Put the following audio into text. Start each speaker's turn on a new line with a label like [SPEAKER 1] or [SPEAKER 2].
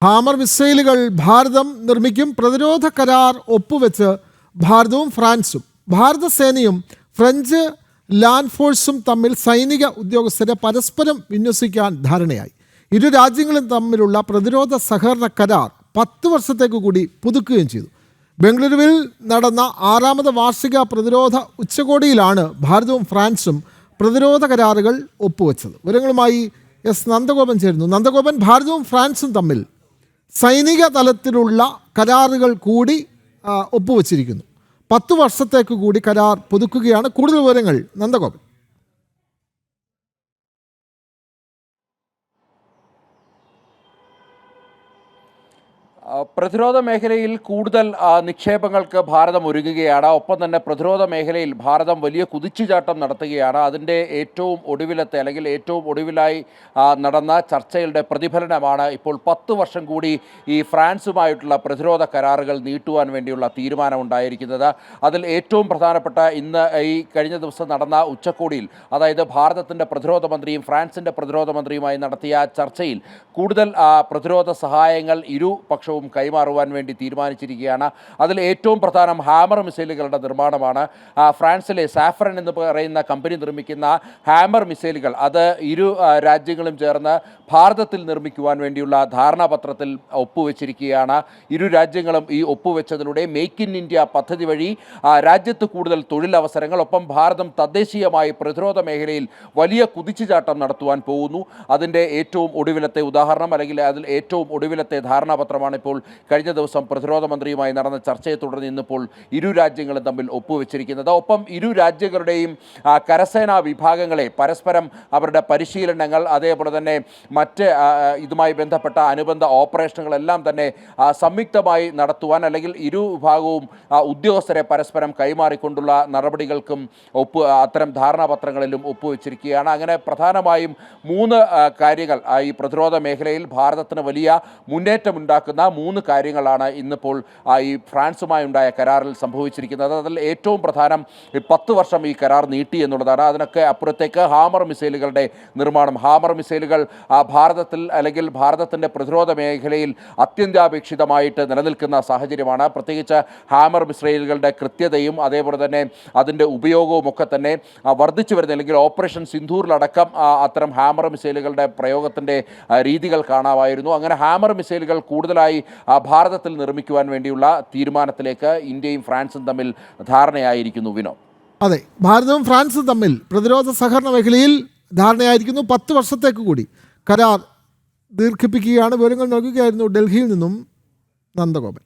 [SPEAKER 1] Hammer മിസൈലുകൾ ഭാരതം നിർമ്മിക്കും. പ്രതിരോധ കരാർ ഒപ്പുവെച്ച് ഭാരതവും ഫ്രാൻസും. ഭാരത സേനയും ഫ്രഞ്ച് ലാൻഡ് ഫോഴ്സും തമ്മിൽ സൈനിക ഉദ്യോഗസ്ഥരെ പരസ്പരം വിന്യസിക്കാൻ ധാരണയായി. ഇരു രാജ്യങ്ങളും തമ്മിലുള്ള പ്രതിരോധ സഹകരണ കരാർ 10 വർഷത്തേക്ക് കൂടി പുതുക്കുകയും ചെയ്തു. ബംഗളൂരുവിൽ നടന്ന 6ാമത് വാർഷിക പ്രതിരോധ ഉച്ചകോടിയിലാണ് ഭാരതവും ഫ്രാൻസും പ്രതിരോധ കരാറുകൾ ഒപ്പുവെച്ചത്. വിവരങ്ങളുമായി എസ് നന്ദഗോപൻ ചേരുന്നു. നന്ദഗോപൻ, ഭാരതവും ഫ്രാൻസും തമ്മിൽ സൈനിക തലത്തിലുള്ള കരാറുകൾ കൂടി ഒപ്പുവെച്ചിരിക്കുന്നു. 10 വർഷത്തേക്ക് കൂടി കരാർ പുതുക്കുകയാണ്. കൂടുതൽ വിവരങ്ങൾ നന്ദഗോപൻ.
[SPEAKER 2] പ്രതിരോധ മേഖലയിൽ കൂടുതൽ നിക്ഷേപങ്ങൾക്ക് ഭാരതം ഒരുങ്ങുകയാണ്. ഒപ്പം തന്നെ പ്രതിരോധ മേഖലയിൽ ഭാരതം വലിയ കുതിച്ചുചാട്ടം നടത്തുകയാണ്. അതിൻ്റെ ഏറ്റവും ഒടുവിലത്തെ അല്ലെങ്കിൽ ഏറ്റവും ഒടുവിലായി നടന്ന ചർച്ചകളുടെ പ്രതിഫലനമാണ് ഇപ്പോൾ 10 വർഷം കൂടി ഈ ഫ്രാൻസുമായിട്ടുള്ള പ്രതിരോധ കരാറുകൾ നീട്ടുവാൻ വേണ്ടിയുള്ള തീരുമാനമുണ്ടായിരിക്കുന്നത്. അതിൽ ഏറ്റവും പ്രധാനപ്പെട്ട ഇന്ന് ഈ കഴിഞ്ഞ ദിവസം നടന്ന ഉച്ചകോടിയിൽ, അതായത് ഭാരതത്തിൻ്റെ പ്രതിരോധ മന്ത്രിയും ഫ്രാൻസിൻ്റെ പ്രതിരോധ മന്ത്രിയുമായി നടത്തിയ ചർച്ചയിൽ കൂടുതൽ പ്രതിരോധ സഹായങ്ങൾ ഇരുപക്ഷവും കൈമാറുവാൻ വേണ്ടി തീരുമാനിച്ചിരിക്കുകയാണ്. അതിൽ ഏറ്റവും പ്രധാനം ഹാമർ മിസൈലുകളുടെ നിർമ്മാണമാണ്. ഫ്രാൻസിലെ സാഫ്രൻ എന്ന് പറയുന്ന കമ്പനി നിർമ്മിക്കുന്ന ഹാമർ മിസൈലുകൾ അത് ഇരു രാജ്യങ്ങളും ചേർന്ന് ഭാരതത്തിൽ നിർമ്മിക്കുവാൻ വേണ്ടിയുള്ള ധാരണാപത്രത്തിൽ ഒപ്പുവെച്ചിരിക്കുകയാണ്. ഇരു രാജ്യങ്ങളും ഈ ഒപ്പുവെച്ചതിലൂടെ മേക്ക് ഇൻ ഇന്ത്യ പദ്ധതി വഴി രാജ്യത്ത് കൂടുതൽ തൊഴിലവസരങ്ങൾ, ഒപ്പം ഭാരതം തദ്ദേശീയമായി പ്രതിരോധ മേഖലയിൽ വലിയ കുതിച്ചുചാട്ടം നടത്തുവാൻ പോകുന്നു. അതിൻ്റെ ഏറ്റവും ഒടുവിലത്തെ ഉദാഹരണം അല്ലെങ്കിൽ അതിൽ ഏറ്റവും ഒടുവിലത്തെ ധാരണാപത്രമാണ് ഇപ്പോൾ കഴിഞ്ഞ ദിവസം പ്രതിരോധ മന്ത്രിയുമായി നടന്ന ചർച്ചയെ തുടർന്ന് ഇന്നിപ്പോൾ ഇരു രാജ്യങ്ങളും തമ്മിൽ ഒപ്പുവെച്ചിരിക്കുന്നത്. ഒപ്പം ഇരു രാജ്യങ്ങളുടെയും കരസേനാ വിഭാഗങ്ങളെ പരസ്പരം അവരുടെ പരിശീലനങ്ങൾ, അതേപോലെ തന്നെ മറ്റ് ഇതുമായി ബന്ധപ്പെട്ട അനുബന്ധ ഓപ്പറേഷനുകളെല്ലാം തന്നെ സംയുക്തമായി നടത്തുവാൻ അല്ലെങ്കിൽ ഇരു വിഭാഗവും ഉദ്യോഗസ്ഥരെ പരസ്പരം കൈമാറിക്കൊണ്ടുള്ള നടപടികൾക്കും അത്തരം ധാരണാപത്രങ്ങളിലും ഒപ്പുവെച്ചിരിക്കുകയാണ്. അങ്ങനെ പ്രധാനമായും 3 കാര്യങ്ങൾ ഈ പ്രതിരോധ മേഖലയിൽ ഭാരതത്തിന് വലിയ മുന്നേറ്റമുണ്ടാക്കുന്ന 3 കാര്യങ്ങളാണ് ഇന്നിപ്പോൾ ഈ ഫ്രാൻസുമായി ഉണ്ടായ കരാറിൽ സംഭവിച്ചിരിക്കുന്നത്. അതിൽ ഏറ്റവും പ്രധാനം 10 വർഷം ഈ കരാർ നീട്ടി എന്നുള്ളതാണ്. അതിനൊക്കെ അപ്പുറത്തേക്ക് ഹാമർ മിസൈലുകളുടെ നിർമ്മാണം. ഹാമർ മിസൈലുകൾ ഭാരതത്തിൽ അല്ലെങ്കിൽ ഭാരതത്തിൻ്റെ പ്രതിരോധ മേഖലയിൽ അത്യന്താപേക്ഷിതമായിട്ട് നിലനിൽക്കുന്ന സാഹചര്യമാണ്. പ്രത്യേകിച്ച് ഹാമർ മിസൈലുകളുടെ കൃത്യതയും അതേപോലെ തന്നെ അതിൻ്റെ ഉപയോഗവും ഒക്കെ തന്നെ വർദ്ധിച്ചു വരുന്ന അല്ലെങ്കിൽ ഓപ്പറേഷൻ സിന്ധൂറിലടക്കം അത്തരം ഹാമർ മിസൈലുകളുടെ പ്രയോഗത്തിൻ്റെ രീതികൾ കാണാമായിരുന്നു. അങ്ങനെ ഹാമർ മിസൈലുകൾ കൂടുതലായി ഭാരതത്തിൽ നിർമ്മിക്കുവാൻ വേണ്ടിയുള്ള തീരുമാനത്തിലേക്ക് ഇന്ത്യയും ഫ്രാൻസും തമ്മിൽ ധാരണയായിരിക്കുന്നു. വിനോദ്,
[SPEAKER 1] അതെ, ഭാരതവും ഫ്രാൻസും തമ്മിൽ പ്രതിരോധ സഹകരണ മേഖലയിൽ ധാരണയായിരിക്കുന്നു. 10 വർഷത്തേക്ക് കൂടി കരാർ ദീർഘിപ്പിക്കുകയാണ്. വിവരങ്ങൾ നൽകുകയായിരുന്നു ഡൽഹിയിൽ നിന്നും നന്ദഗോപൻ.